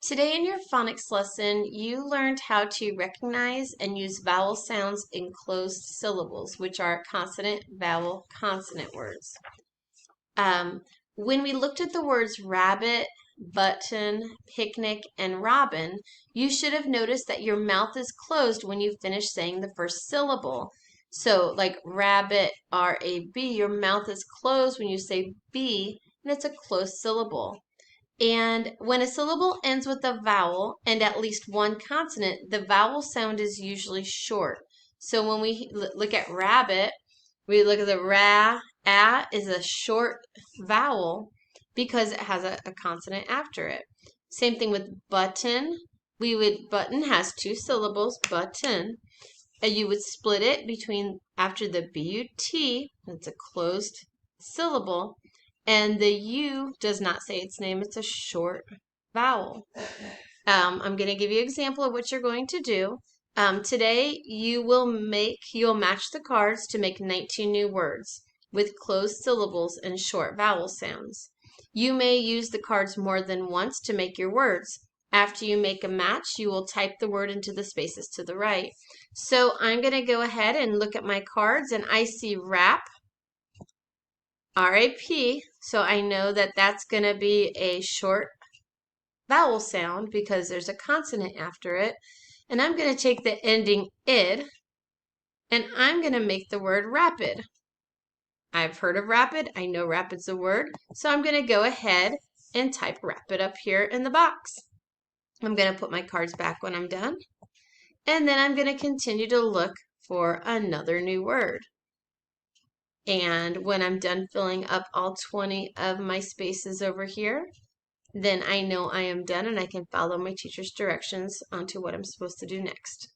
Today in your phonics lesson, you learned how to recognize and use vowel sounds in closed syllables, which are consonant, vowel, consonant words. Um, when we looked at the words rabbit, button, picnic, and robin, you should have noticed that your mouth is closed when you finish saying the first syllable. So, like rabbit, R-A-B, your mouth is closed when you say B, and it's a closed syllable. And when a syllable ends with a vowel and at least one consonant, the vowel sound is usually short. So when we look at rabbit, we look at the ra, a is a short vowel because it has a consonant after it. Same thing with button. Button has two syllables, button, and you would split it between after the B-U-T, it's a closed syllable, and the U does not say its name, it's a short vowel. I'm going to give you an example of what you're going to do. Today you'll match the cards to make 19 new words with closed syllables and short vowel sounds. You may use the cards more than once to make your words. After you make a match, you will type the word into the spaces to the right. So I'm going to go ahead and look at my cards, and I see rap, R-A-P, so I know that that's going to be a short vowel sound because there's a consonant after it. And I'm going to take the ending id, and I'm going to make the word rapid. I've heard of rapid. I know rapid's a word. So I'm going to go ahead and type rapid up here in the box. I'm going to put my cards back when I'm done. And then I'm going to continue to look for another new word. And when I'm done filling up all 20 of my spaces over here, then I know I am done and I can follow my teacher's directions onto what I'm supposed to do next.